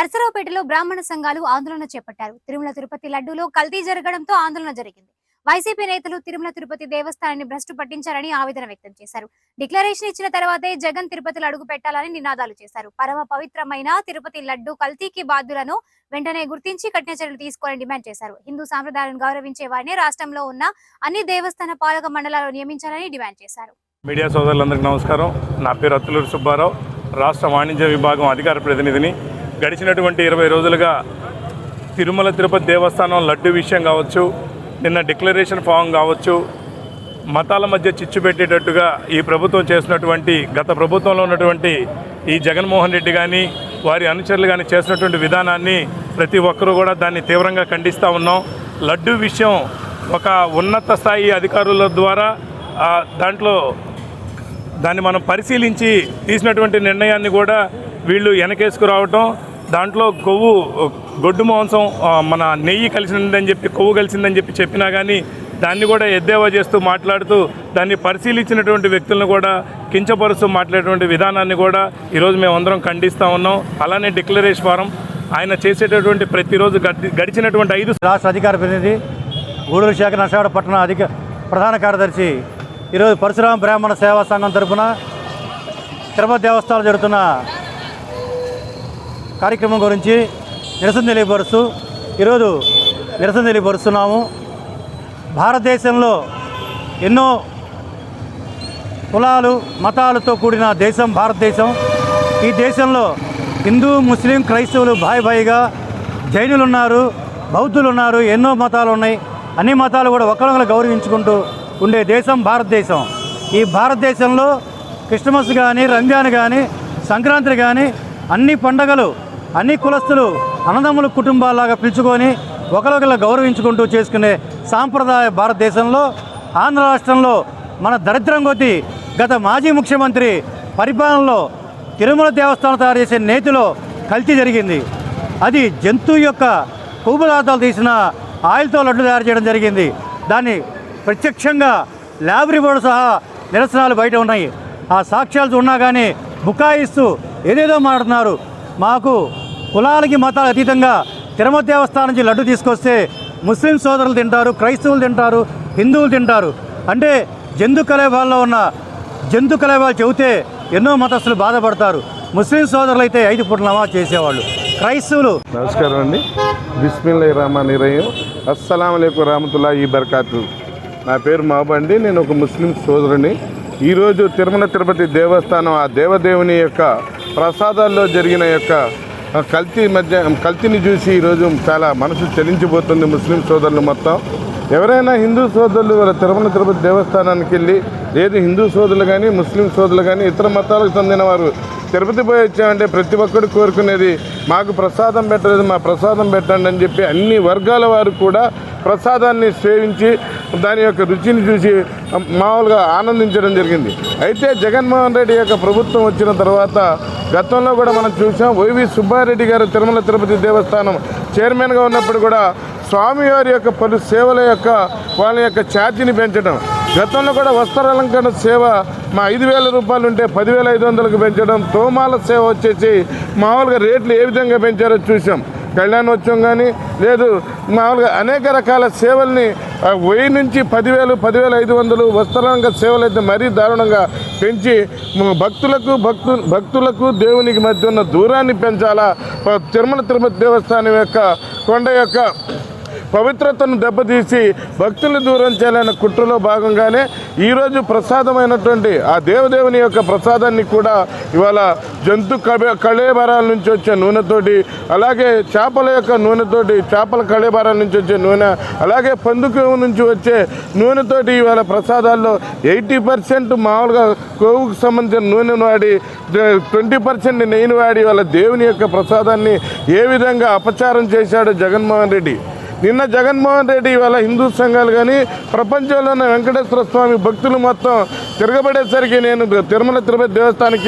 నర్సరావుపేటలో బ్రాహ్మణ సంఘాలు ఆందోళన చేపట్టారు. తిరుమల తిరుపతి లడ్డూలో కల్తీ జరగడంతో ఆందోళన జరిగింది. వైసీపీ నేతలు తిరుమల తిరుపతి దేవస్థానాన్ని భ్రష్టు పట్టించారని ఆవేదన వ్యక్తం చేశారు. డిక్లరేషన్ ఇచ్చిన తర్వాతే జగన్ తిరుపతిలో అడుగు పెట్టాలని నినాదాలు చేశారు. పరమ పవిత్రమైన తిరుపతి లడ్డు కల్తీకి బాధ్యులను వెంటనే గుర్తించి కఠిన చర్యలు తీసుకోవాలని డిమాండ్ చేశారు. హిందూ సాంప్రదాయాలను గౌరవించే వారిని రాష్ట్రంలో ఉన్న అన్ని దేవస్థాన పాలక మండలాలు నియమించాలని డిమాండ్ చేశారు. మీడియా సోదరులందరికీ నమస్కారం. నా పేరు అత్తులూరు సుబ్బారావు, రాష్ట్ర వాణిజ్య విభాగం అధికార ప్రతినిధిని. గడిచినటువంటి 20 రోజులుగా తిరుమల తిరుపతి దేవస్థానం లడ్డు విషయం కావచ్చు, నిన్న డిక్లరేషన్ ఫామ్ కావచ్చు, మతాల మధ్య చిచ్చు పెట్టేటట్టుగా ఈ ప్రభుత్వం చేసినటువంటి, గత ప్రభుత్వంలో ఉన్నటువంటి ఈ జగన్మోహన్ రెడ్డి కానీ వారి అనుచరులు కానీ చేసినటువంటి విధానాన్ని ప్రతి ఒక్కరూ కూడా దాన్ని తీవ్రంగా ఖండిస్తూ ఉన్నాం. లడ్డు విషయం ఒక ఉన్నత స్థాయి అధికారుల ద్వారా దాన్ని మనం పరిశీలించి తీసినటువంటి నిర్ణయాన్ని కూడా వీళ్ళు వెనకేసుకురావటం, దాంట్లో గొడ్డు మాంసం మన నెయ్యి కలిసిందని చెప్పి, కొవ్వు కలిసిందని చెప్పినా కానీ దాన్ని కూడా ఎద్దేవా చేస్తూ మాట్లాడుతూ దాన్ని పరిశీలించినటువంటి వ్యక్తులను కూడా కించపరుస్తూ మాట్లాడేటువంటి విధానాన్ని కూడా ఈరోజు మేమందరం ఖండిస్తూ ఉన్నాం. అలానే డిక్లరేషన్ ఫారం ఆయన చేసేటటువంటి ప్రతిరోజు గడిచినటువంటి 5 రాష్ట్ర అధికార ప్రతినిధి గూడూరు శాఖ నర్సరావుపేట పట్టణ ప్రధాన కార్యదర్శి ఈరోజు పరశురామ బ్రాహ్మణ సేవా సంఘం తరఫున తిరుపతి దేవస్థానం జరుగుతున్న కార్యక్రమం గురించి నిరసన తెలియపరుస్తున్నాము. భారతదేశంలో ఎన్నో కులాలు మతాలతో కూడిన దేశం భారతదేశం. ఈ దేశంలో హిందూ ముస్లిం క్రైస్తవులు భాయిగా, జైనులు ఉన్నారు, బౌద్ధులు ఉన్నారు, ఎన్నో మతాలు ఉన్నాయి. అన్ని మతాలు కూడా ఒకరినొకరు గౌరవించుకుంటూ ఉండే దేశం భారతదేశం. ఈ భారతదేశంలో క్రిస్మస్ కానీ, రంజాన్ కానీ, సంక్రాంతి కానీ అన్ని పండగలు అన్ని కులస్తులు అన్నదమ్ముల కుటుంబాలాగా పిలుచుకొని ఒకరొకరు గౌరవించుకుంటూ చేసుకునే సాంప్రదాయ భారతదేశంలో ఆంధ్ర రాష్ట్రంలో మన దరిద్రం కొద్దీ గత మాజీ ముఖ్యమంత్రి పరిపాలనలో తిరుమల దేవస్థానం తయారు చేసే నేతిలో కల్తీ జరిగింది. అది జంతువు యొక్క కొవ్వు పదార్థాలు తీసిన ఆయిల్తో లడ్డు తయారు చేయడం జరిగింది. దాన్ని ప్రత్యక్షంగా ల్యాబ్ రిపోర్టు సహా నిరసనలు బయట ఉన్నాయి. ఆ సాక్ష్యాలు ఉన్నా కానీ బుకాయిస్తూ ఏదేదో మాట్లాడుతున్నారు. మాకు కులాలకి మతాలకు అతీతంగా తిరుమల దేవస్థానం నుంచి లడ్డు తీసుకొస్తే ముస్లిం సోదరులు తింటారు, క్రైస్తవులు తింటారు, హిందువులు తింటారు. అంటే జంతు కలేబాల్లో ఉన్న జంతు కలేబాలు చెబితే ఎన్నో మతస్థులు బాధపడతారు. ముస్లిం సోదరులు అయితే 5 పూట్ల నమాజ్ చేసేవాళ్ళు. క్రైస్తవులు. నమస్కారం అండి. బిస్మిల్లాహిర్రహమానిర్రహీం. అస్సలాముఅలైకుం వరహమతుల్లాహి వబరకాతు. నా పేరు మహబూబ్. నేను ఒక ముస్లిం సోదరుని. ఈరోజు తిరుమల తిరుపతి దేవస్థానం ఆ దేవదేవుని యొక్క ప్రసాదాల్లో జరిగిన యొక్క కల్తీని చూసి ఈరోజు చాలా మనసు చలించిపోతుంది ముస్లిం సోదరులు మొత్తం. ఎవరైనా హిందూ సోదరులు వాళ్ళ తిరుమల తిరుపతి దేవస్థానానికి వెళ్ళి, లేదు హిందూ సోదరులు కానీ ముస్లిం సోదరులు కానీ ఇతర మతాలకు చెందిన వారు తిరుపతి పోయి వచ్చామంటే ప్రతి ఒక్కరు కోరుకునేది మాకు ప్రసాదం పెట్టలేదు, మా ప్రసాదం పెట్టండి అని చెప్పి అన్ని వర్గాల వారు కూడా ప్రసాదాన్ని సేవించి దాని యొక్క రుచిని చూసి మామూలుగా ఆనందించడం జరిగింది. అయితే జగన్మోహన్ రెడ్డి యొక్క ప్రభుత్వం వచ్చిన తర్వాత గతంలో కూడా మనం చూసాం. వైవి సుబ్బారెడ్డి గారు తిరుమల తిరుపతి దేవస్థానం చైర్మన్గా ఉన్నప్పుడు కూడా స్వామివారి యొక్క పలు సేవల యొక్క వాళ్ళ యొక్క ఛార్జీని పెంచడం, గతంలో కూడా వస్త్రాలంకరణ సేవ మా 5,000 రూపాయలు ఉంటే 10,500కు పెంచడం, తోమాల సేవ వచ్చేసి మామూలుగా రేట్లు ఏ విధంగా పెంచారో చూసాం. కళ్యాణోత్సవం కానీ లేదు మామూలుగా అనేక రకాల సేవల్ని 1000 నుంచి 10,000, 10,500 వస్త్రాలంకరణ సేవలు అయితే మరీ దారుణంగా పెంచి భక్తులకు దేవునికి మధ్య ఉన్న దూరాన్ని పెంచాలా, తిరుమల తిరుపతి దేవస్థానం యొక్క కొండ యొక్క పవిత్రతను దెబ్బతీసి భక్తులను దూరం చేయాలనే కుట్రలో భాగంగానే ఈరోజు ప్రసాదమైనటువంటి ఆ దేవదేవుని యొక్క ప్రసాదాన్ని కూడా ఇవాళ జంతు కళేబరాల నుంచి వచ్చే నూనెతోటి, అలాగే చేపల యొక్క నూనెతోటి, చేపల కళేబరాల నుంచి వచ్చే నూనె, అలాగే పందుకు నుంచి వచ్చే నూనెతోటి ఇవాళ ప్రసాదాల్లో 80% మామూలుగా కొవ్వుకు సంబంధించిన నూనెను వాడి 20% నెయ్యిని వాడి వాళ్ళ దేవుని యొక్క ప్రసాదాన్ని ఏ విధంగా అపచారం చేశాడు జగన్మోహన్ రెడ్డి. నిన్న జగన్మోహన్ రెడ్డి ఇవాళ హిందూ సంఘాలు కానీ ప్రపంచంలో ఉన్న వెంకటేశ్వర స్వామి భక్తులు మొత్తం తిరగబడేసరికి నేను తిరుమల తిరుపతి దేవస్థానానికి